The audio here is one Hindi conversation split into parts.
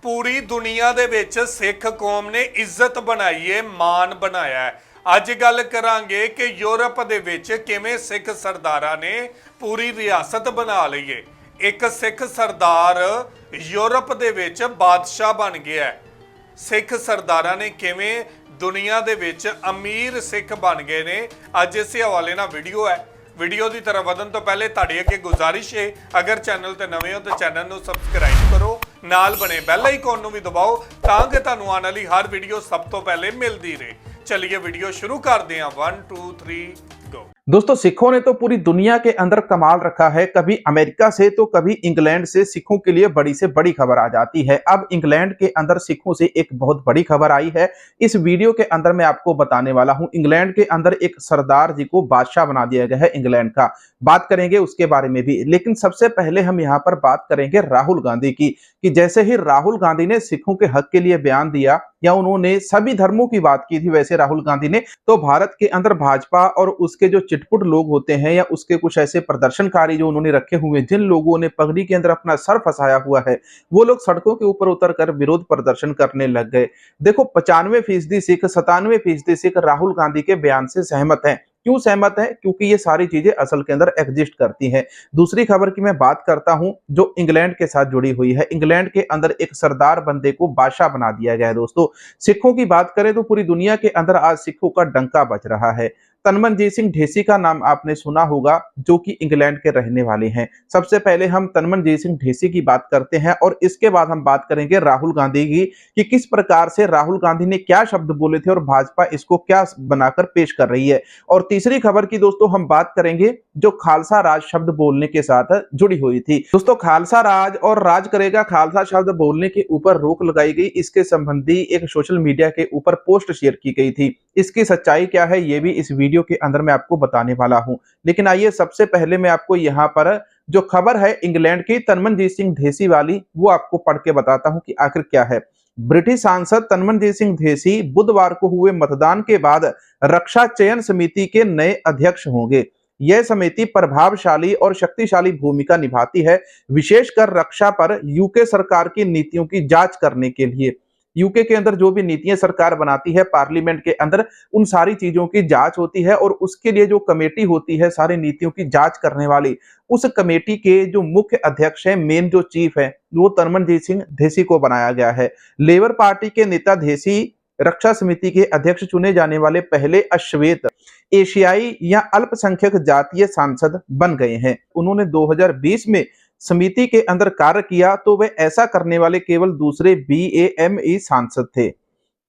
पूरी दुनिया ਦੇ ਵਿੱਚ ਸਿੱਖ ਕੌਮ ਨੇ ਇੱਜ਼ਤ ਬਣਾਈ ਹੈ, ਮਾਣ ਬਣਾਇਆ ਹੈ। ਅੱਜ ਗੱਲ ਕਰਾਂਗੇ ਕਿ ਯੂਰਪ ਦੇ ਵਿੱਚ ਕਿਵੇਂ ਸਿੱਖ ਸਰਦਾਰਾਂ ਨੇ ਪੂਰੀ ਰਿਆਸਤ ਬਣਾ ਲਈ ਹੈ। ਇੱਕ ਸਿੱਖ ਸਰਦਾਰ ਯੂਰਪ ਦੇ ਵਿੱਚ ਬਾਦਸ਼ਾਹ ਬਣ ਗਿਆ ਹੈ। ਸਿੱਖ ਸਰਦਾਰਾਂ ਨੇ ਕਿਵੇਂ ਦੁਨੀਆ ਦੇ ਵਿੱਚ ਅਮੀਰ ਸਿੱਖ ਬਣ ਗਏ ਨੇ, ਅੱਜ ਇਸ ਹਵਾਲੇ ਨਾਲ ਵੀਡੀਓ ਹੈ। वीडियो की तरफ ਵਧਣ ਤੋਂ ਪਹਿਲੇ ਤੁਹਾਡੇ ਅੱਗੇ ਗੁਜ਼ਾਰਿਸ਼ ਹੈ, ਅਗਰ ਚੈਨਲ ਤੇ ਨਵੇਂ ਹੋ ਤਾਂ ਚੈਨਲ ਨੂੰ ਸਬਸਕ੍ਰਾਈਬ ਕਰੋ, ਨਾਲ ਬਣੇ ਬੈਲ ਆਈਕਨ ਨੂੰ ਵੀ ਦਬਾਓ ਤਾਂ ਕਿ ਤੁਹਾਨੂੰ ਆਉਣ ਵਾਲੀ ਹਰ ਵੀਡੀਓ ਸਭ ਤੋਂ ਪਹਿਲੇ ਮਿਲਦੀ ਰਹੇ। चलिए वीडियो शुरू करते हैं। 1 2 3 गो। दोस्तों, सिखों ने तो पूरी दुनिया के अंदर कमाल रखा है। कभी अमेरिका से तो कभी इंग्लैंड से सिखों के लिए बड़ी से बड़ी खबर आ जाती है। अब इंग्लैंड के अंदर सिखों से एक बहुत बड़ी खबर आई है। इस वीडियो के अंदर मैं आपको बताने वाला हूं। इंग्लैंड के अंदर एक सरदार जी को बादशाह बना दिया गया है इंग्लैंड का। बात करेंगे उसके बारे में भी, लेकिन सबसे पहले हम यहाँ पर बात करेंगे राहुल गांधी की, कि जैसे ही राहुल गांधी ने सिखों के हक के लिए बयान दिया या उन्होंने सभी धर्मों की बात की थी, वैसे राहुल गांधी ने तो भारत के अंदर भाजपा और उसके जो चिटपुट लोग होते हैं या उसके कुछ ऐसे प्रदर्शनकारी जो उन्होंने रखे हुए, जिन लोगों ने पगड़ी के अंदर अपना सर फंसाया हुआ है, वो लोग सड़कों के ऊपर उतरकर विरोध प्रदर्शन करने लग गए। देखो, 95% सिख, 97% सिख राहुल गांधी के बयान से सहमत हैं। क्यों सहमत है? क्योंकि ये सारी चीजें असल के अंदर एग्जिस्ट करती हैं। दूसरी खबर की मैं बात करता हूं जो इंग्लैंड के साथ जुड़ी हुई है। इंग्लैंड के अंदर एक सरदार बंदे को बादशाह बना दिया गया है। दोस्तों, सिखों की बात करें तो पूरी दुनिया के अंदर आज सिखों का डंका बज रहा है। तनमनजीत सिंह ढेसी का नाम आपने सुना होगा, जो कि इंग्लैंड के रहने वाले हैं। सबसे पहले हम तनमनजीत सिंह ढेसी की बात करते हैं और इसके बाद हम बात करेंगे राहुल गांधी की, कि किस प्रकार से राहुल गांधी ने क्या शब्द बोले थे और भाजपा इसको क्या बनाकर पेश कर रही है। और तीसरी खबर की दोस्तों हम बात करेंगे जो खालसा राज शब्द बोलने के साथ जुड़ी हुई थी। दोस्तों, खालसा राज और राज करेगा खालसा शब्द बोलने के ऊपर रोक लगाई गई, इसके संबंधी एक सोशल मीडिया के ऊपर पोस्ट शेयर की गई थी। इसकी सच्चाई क्या है ये भी इस वीडियो के अंदर मैं आपको बताने वाला हूं। लेकिन आइए सबसे पहले मैं आपको यहां पर जो खबर है इंग्लैंड की तनमनजीत सिंह ढेसी वाली, वो आपको पढ़ के बताता हूं कि आखिर क्या है। ब्रिटिश सांसद तनमनजीत सिंह ढेसी बुधवार को हुए मतदान के बाद रक्षा चयन समिति के नए अध्यक्ष होंगे। यह समिति प्रभावशाली और शक्तिशाली भूमिका निभाती है, विशेषकर रक्षा पर यूके सरकार की नीतियों की जांच करने के लिए। यूके के अंदर जो भी नीतियां सरकार बनाती है, पार्लियामेंट के अंदर उन सारी चीजों की जांच होती है और उसके लिए जो कमेटी होती है सारी नीतियों की जांच करने वाली, उस कमेटी के जो मुख्य अध्यक्ष है, मेन जो चीफ है, वो तनमनजीत सिंह ढेसी को बनाया गया है। लेबर पार्टी के नेता ढेसी रक्षा समिति के अध्यक्ष चुने जाने वाले पहले अश्वेत एशियाई या अल्पसंख्यक जातीय सांसद बन गए हैं। उन्होंने 2020 में समिति के अंदर कार्य किया तो वे ऐसा करने वाले केवल दूसरे BAME सांसद थे।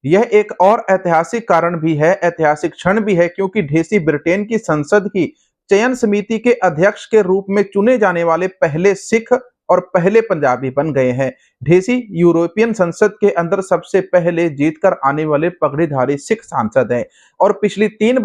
यह एक और ऐतिहासिक कारण भी है, ऐतिहासिक क्षण भी है, क्योंकि ढेसी ब्रिटेन की संसद की चयन समिति के अध्यक्ष के रूप में चुने जाने वाले पहले सिख और पहले पंजाबी बन गए हैं। ढेसी यूरोपियन संसद के अंदर सबसे पहले जीतकर आने वाले पगड़ीधारी सिख सांसद हैं और पिछली 3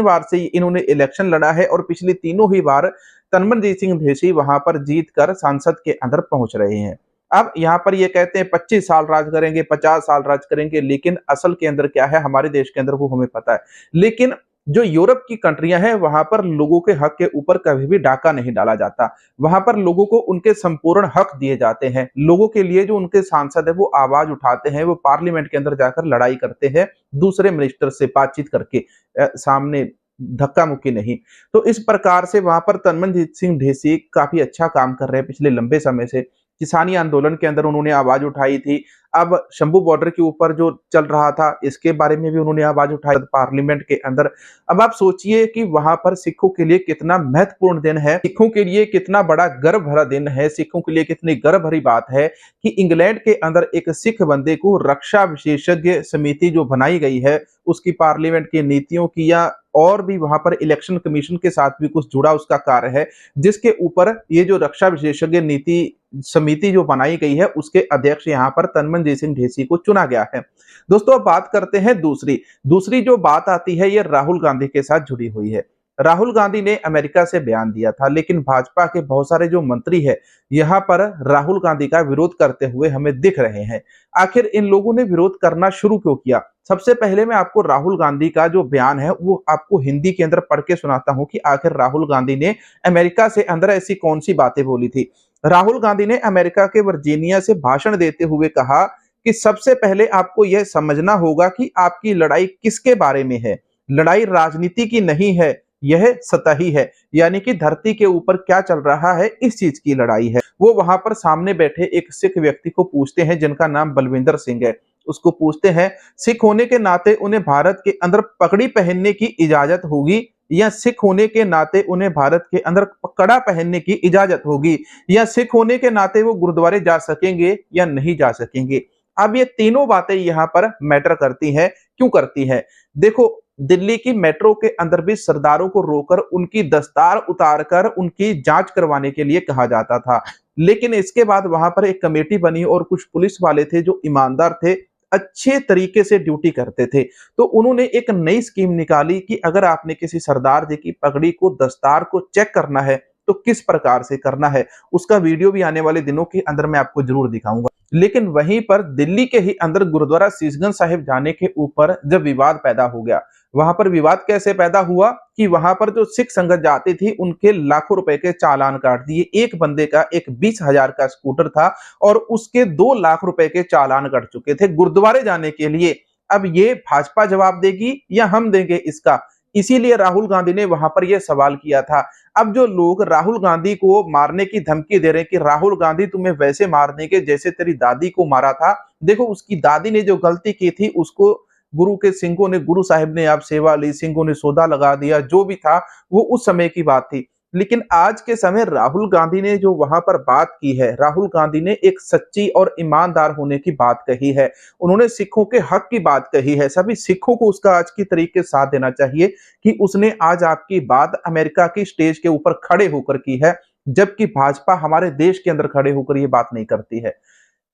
बार से इन्होंने इलेक्शन लड़ा है और पिछली तीनों ही बार तनमनजीत सिंह ढेसी वहां पर जीतकर संसद के अंदर पहुंच रहे हैं। अब यहाँ पर ये कहते हैं 25 साल राज करेंगे, 50 साल राज करेंगे, लेकिन असल के अंदर क्या है हमारे देश के अंदर वो हमें पता है। लेकिन जो यूरोप की कंट्रियां हैं वहां पर लोगों के हक के ऊपर कभी भी डाका नहीं डाला जाता। वहां पर लोगों को उनके संपूर्ण हक दिए जाते हैं। लोगों के लिए जो उनके सांसद है वो आवाज उठाते हैं, वो पार्लियामेंट के अंदर जाकर लड़ाई करते हैं, दूसरे मिनिस्टर से बातचीत करके, सामने धक्का मुक्की नहीं। तो इस प्रकार से वहां पर तनमनजीत सिंह ढेसी काफी अच्छा काम कर रहे हैं पिछले लंबे समय से। किसानी आंदोलन के अंदर उन्होंने आवाज उठाई थी। अब शंभू बॉर्डर के ऊपर जो चल रहा था इसके बारे में भी उन्होंने आवाज उठाई पार्लियामेंट के अंदर। अब आप सोचिए कि वहां पर सिखों के लिए कितना महत्वपूर्ण दिन है, सिखों के लिए कितना बड़ा गर्व भरा दिन है, सिखों के लिए कितनी गर्व भरी बात है कि इंग्लैंड के अंदर एक सिख बंदे को रक्षा विशेषज्ञ समिति जो बनाई गई है उसकी पार्लियामेंट की नीतियों की या और भी वहां पर इलेक्शन कमीशन के साथ भी कुछ जुड़ा उसका कार्य है, जिसके ऊपर ये जो रक्षा विशेषज्ञ नीति समिति जो बनाई गई है उसके अध्यक्ष यहाँ पर तनमनजीत सिंह ढेसी को चुना गया है। दोस्तों, अब बात करते हैं दूसरी जो बात आती है ये राहुल गांधी के साथ जुड़ी हुई है। राहुल गांधी ने अमेरिका से बयान दिया था, लेकिन भाजपा के बहुत सारे जो मंत्री है यहाँ पर राहुल गांधी का विरोध करते हुए हमें दिख रहे हैं। आखिर इन लोगों ने विरोध करना शुरू क्यों किया? सबसे पहले मैं आपको राहुल गांधी का जो बयान है वो आपको हिंदी के अंदर पढ़ के सुनाता हूं कि आखिर राहुल गांधी ने अमेरिका से अंदर ऐसी कौन सी बातें बोली थी। राहुल गांधी ने अमेरिका के वर्जीनिया से भाषण देते हुए कहा कि सबसे पहले आपको यह समझना होगा कि आपकी लड़ाई किसके बारे में है। लड़ाई राजनीति की नहीं है, यह सतही है, यानी कि धरती के ऊपर क्या चल रहा है इस चीज की लड़ाई है। वो वहां पर सामने बैठे एक सिख व्यक्ति को पूछते हैं जिनका नाम बलविंदर सिंह है। उसको पूछते हैं सिख होने के नाते उन्हें भारत के अंदर पगड़ी पहनने की इजाजत होगी, या सिख होने के नाते उन्हें भारत के अंदर कड़ा पहनने की इजाजत होगी, या सिख होने के नाते वो गुरुद्वारे जा सकेंगे या नहीं जा सकेंगे। अब ये तीनों बातें यहाँ पर मैटर करती हैं। क्यों करती हैं? देखो, दिल्ली की मेट्रो के अंदर भी सरदारों को रोकर उनकी दस्तार उतारकर उनकी जांच करवाने के लिए कहा जाता था, लेकिन इसके बाद वहां पर एक कमेटी बनी और कुछ पुलिस वाले थे जो ईमानदार थे, अच्छे तरीके से ड्यूटी करते थे। तो उन्होंने एक नई स्कीम निकाली कि अगर आपने किसी सरदार जी की पगड़ी को, दस्तार को चेक करना है तो किस प्रकार से करना है। उसका वीडियो भी आने वाले दिनों के अंदर मैं आपको जरूर दिखाऊंगा। लेकिन वहीं पर दिल्ली के ही अंदर गुरुद्वारा शीशगंज साहिब जाने के ऊपर जब विवाद पैदा हो गया, वहां पर विवाद कैसे पैदा हुआ कि वहां पर जो सिख संगत जाती थी उनके लाखों रुपए के चालान काट दिए। एक बंदे का एक 20,000 का स्कूटर था और उसके 2 लाख रुपए के चालान कट चुके थे गुरुद्वारे जाने के लिए। अब ये भाजपा जवाब देगी या हम देंगे इसका? इसीलिए राहुल गांधी ने वहां पर यह सवाल किया था। अब जो लोग राहुल गांधी को मारने की धमकी दे रहे हैं कि राहुल गांधी तुम्हें वैसे मार देंगे जैसे तेरी दादी को मारा था। देखो, उसकी दादी ने जो गलती की थी उसको गुरु के सिंघों ने, गुरु साहिब ने आप सेवा ली, सिंघों ने सौदा लगा दिया, जो भी था वो उस समय की बात थी। लेकिन आज के समय राहुल गांधी ने जो वहां पर बात की है, राहुल गांधी ने एक सच्ची और ईमानदार होने की बात कही है। उन्होंने सिखों के हक की बात कही है। सभी सिखों को उसका आज की तरीके साथ देना चाहिए कि उसने आज आपकी बात अमेरिका की स्टेज के ऊपर खड़े होकर की है, जबकि भाजपा हमारे देश के अंदर खड़े होकर ये बात नहीं करती है।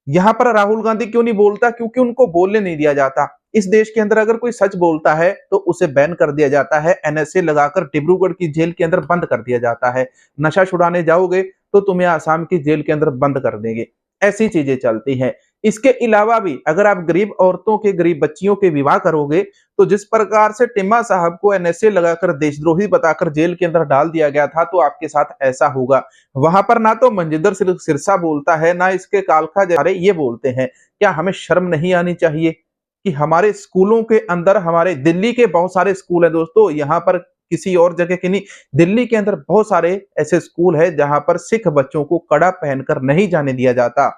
यहां पर राहुल गांधी क्यों नहीं बोलता? क्योंकि उनको बोलने नहीं दिया जाता। इस देश के अंदर अगर कोई सच बोलता है तो उसे बैन कर दिया जाता है, एनएसए लगाकर डिब्रूगढ़ की जेल के अंदर बंद कर दिया जाता है। नशा छुड़ाने जाओगे तो तुम्हें आसाम की जेल के अंदर बंद कर देंगे। ऐसी चीजें चलती हैं। इसके अलावा भी अगर आप गरीब औरतों के, गरीब बच्चियों के विवाह करोगे तो जिस प्रकार से टिम्मा साहब को एनएसए लगाकर देशद्रोही बताकर जेल के अंदर डाल दिया गया था, तो आपके साथ ऐसा होगा। वहां पर ना तो मनजिंदर सिरसा बोलता है, ना इसके कालखा जारे ये बोलते हैं। क्या हमें शर्म नहीं आनी चाहिए कि हमारे स्कूलों के अंदर, हमारे दिल्ली के बहुत सारे स्कूल है दोस्तों, यहाँ पर किसी और जगह के नहीं, दिल्ली के अंदर बहुत सारे ऐसे स्कूल है जहां पर सिख बच्चों को कड़ा पहनकर नहीं जाने दिया जाता।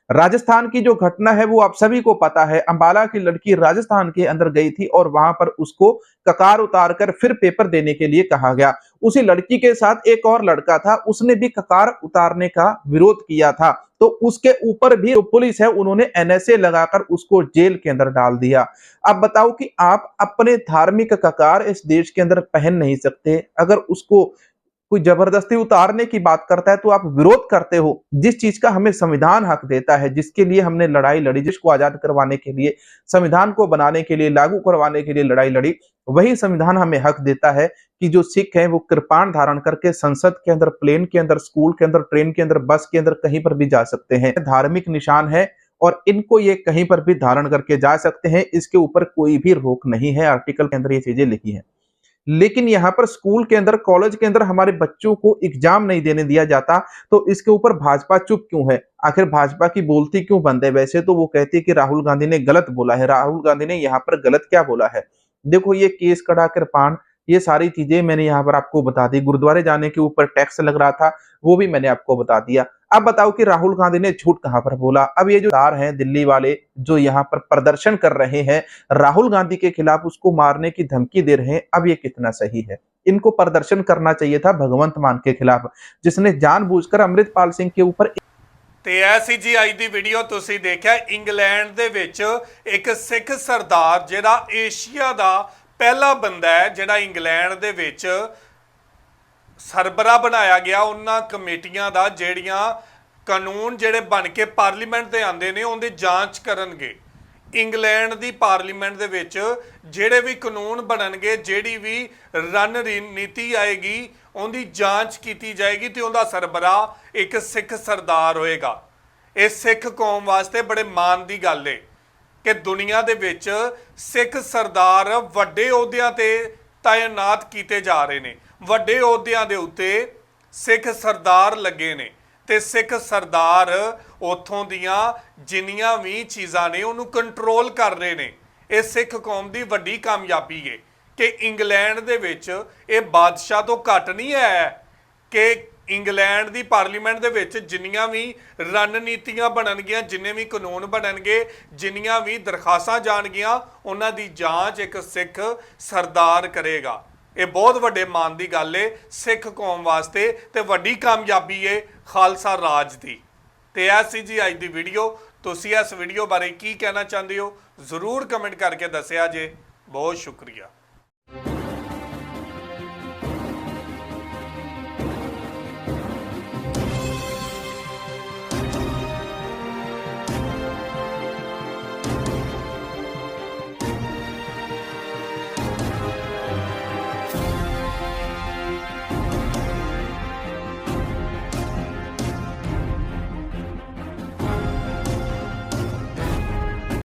राजस्थान की जो घटना है वो आप सभी को पता है। अंबाला की लड़की राजस्थान के अंदर गई थी और वहां पर उसको ककार उतारकर फिर पेपर देने के लिए कहा गया। उसी लड़की के साथ एक और लड़का था, उसने भी ककार उतारने का विरोध किया था, तो उसके ऊपर भी जो पुलिस है उन्होंने एनएसए लगाकर उसको जेल के अंदर डाल दिया। अब बताओ कि आप अपने धार्मिक ककार इस देश के अंदर पहन नहीं सकते, अगर उसको कोई जबरदस्ती उतारने की बात करता है तो आप विरोध करते हो। जिस चीज का हमें संविधान हक देता है, जिसके लिए हमने लड़ाई लड़ी, जिसको आजाद करवाने के लिए, संविधान को बनाने के लिए, लागू करवाने के लिए लड़ाई लड़ी, वही संविधान हमें हक देता है कि जो सिख हैं वो कृपाण धारण करके संसद के अंदर, प्लेन के अंदर, स्कूल के अंदर, ट्रेन के अंदर, बस के अंदर कहीं पर भी जा सकते हैं। धार्मिक निशान है और इनको ये कहीं पर भी धारण करके जा सकते हैं, इसके ऊपर कोई भी रोक नहीं है। आर्टिकल के अंदर ये चीजें लिखी है। लेकिन यहाँ पर स्कूल के अंदर, कॉलेज के अंदर हमारे बच्चों को एग्जाम नहीं देने दिया जाता, तो इसके ऊपर भाजपा चुप क्यों है? आखिर भाजपा की बोलती क्यों बंद है? वैसे तो वो कहती है कि राहुल गांधी ने गलत बोला है। राहुल गांधी ने यहाँ पर गलत क्या बोला है? देखो, ये केस कड़ा कृपाण, ये सारी चीजें मैंने यहाँ पर आपको बता दी। गुरुद्वारे जाने के ऊपर टैक्स लग रहा था, वो भी मैंने आपको बता दिया। अब बताओ कि राहुल गांधी ने झूठ कहां पर बोला? अब ये जो तार हैं दिल्ली वाले जो यहाँ पर प्रदर्शन कर रहे हैं राहुल गांधी के खिलाफ, उसको मारने की धमकी दे रहे हैं, अब ये कितना सही है? इनको प्रदर्शन करना चाहिए था भगवंत मान के खिलाफ, जिसने जानबूझकर अमृतपाल सिंह के ऊपर। ਤੇ ਇਹ ਸੀ ਜੀ ਅੱਜ ਦੀ ਵੀਡੀਓ। ਤੁਸੀਂ ਦੇਖਿਆ ਇੰਗਲੈਂਡ ਦੇ ਵਿੱਚ ਇੱਕ ਸਿੱਖ ਸਰਦਾਰ ਜਿਹੜਾ ਏਸ਼ੀਆ ਦਾ ਪਹਿਲਾ ਬੰਦਾ ਹੈ ਜਿਹੜਾ ਇੰਗਲੈਂਡ ਦੇ ਵਿੱਚ ਸਰਬਰਾ ਬਣਾਇਆ ਗਿਆ ਉਹਨਾਂ ਕਮੇਟੀਆਂ ਦਾ ਜਿਹੜੀਆਂ ਕਾਨੂੰਨ ਜਿਹੜੇ ਬਣ ਕੇ ਪਾਰਲੀਮੈਂਟ ਤੇ ਆਉਂਦੇ ਨੇ ਉਹਦੀ ਜਾਂਚ ਕਰਨਗੇ। ਇੰਗਲੈਂਡ ਦੀ ਪਾਰਲੀਮੈਂਟ ਦੇ ਵਿੱਚ ਜਿਹੜੇ ਵੀ ਕਾਨੂੰਨ ਬਣਨਗੇ, ਜਿਹੜੀ ਵੀ ਰਣਨੀਤੀ ਆਏਗੀ, ਉਹਦੀ ਜਾਂਚ ਕੀਤੀ ਜਾਏਗੀ ਤੇ ਉਹਦਾ ਸਰਬਰਾਹ ਇੱਕ ਸਿੱਖ ਸਰਦਾਰ ਹੋਏਗਾ। ਇਹ ਸਿੱਖ ਕੌਮ ਵਾਸਤੇ ਬੜੇ ਮਾਣ ਦੀ ਗੱਲ ਏ ਕਿ ਦੁਨੀਆ ਦੇ ਵਿੱਚ ਸਿੱਖ ਸਰਦਾਰ ਵੱਡੇ ਅਹੁਦਿਆਂ ਤੇ ਤਾਇਨਾਤ ਕੀਤੇ ਜਾ ਰਹੇ ਨੇ। ਵੱਡੇ ਅਹੁਦਿਆਂ ਦੇ ਉੱਤੇ ਸਿੱਖ ਸਰਦਾਰ ਲੱਗੇ ਨੇ। ਤੇ ਸਿੱਖ ਸਰਦਾਰ ਉਥੋਂ ਦੀਆਂ ਜਿੰਨੀਆਂ ਵੀ ਚੀਜ਼ਾਂ ਨੇ ਉਹਨੂੰ ਕੰਟਰੋਲ ਕਰ ਰਹੇ ਨੇ। ਇਹ ਸਿੱਖ ਕੌਮ ਦੀ ਵੱਡੀ ਕਾਮਯਾਬੀ ਹੈ ਕਿ ਇੰਗਲੈਂਡ ਦੇ ਵਿੱਚ ਇਹ ਬਾਦਸ਼ਾਹ ਤੋਂ ਘੱਟ ਨਹੀਂ ਹੈ ਕਿ ਇੰਗਲੈਂਡ ਦੀ ਪਾਰਲੀਮੈਂਟ ਦੇ ਵਿੱਚ ਜਿੰਨੀਆਂ ਵੀ ਰਣਨੀਤੀਆਂ ਬਣਨਗੀਆਂ, ਜਿੰਨੇ ਵੀ ਕਾਨੂੰਨ ਬਣਨਗੇ, ਜਿੰਨੀਆਂ ਵੀ ਦਰਖਾਸਤਾਂ ਜਾਣਗੀਆਂ, ਉਹਨਾਂ ਦੀ ਜਾਂਚ ਇੱਕ ਸਿੱਖ ਸਰਦਾਰ ਕਰੇਗਾ। ਇਹ ਬਹੁਤ ਵੱਡੇ ਮਾਣ ਦੀ ਗੱਲ ਏ ਸਿੱਖ ਕੌਮ ਵਾਸਤੇ ਤੇ ਵੱਡੀ ਕਾਮਯਾਬੀ ਏ ਖਾਲਸਾ ਰਾਜ ਦੀ। ਤੇ ਇਹ ਸੀ ਜੀ ਅੱਜ ਦੀ ਵੀਡੀਓ। ਤੁਸੀਂ ਇਸ ਵੀਡੀਓ ਬਾਰੇ ਕੀ ਕਹਿਣਾ ਚਾਹੁੰਦੇ ਹੋ ਜ਼ਰੂਰ ਕਮੈਂਟ ਕਰਕੇ ਦੱਸਿਆ ਜੇ। ਬਹੁਤ ਸ਼ੁਕਰੀਆ।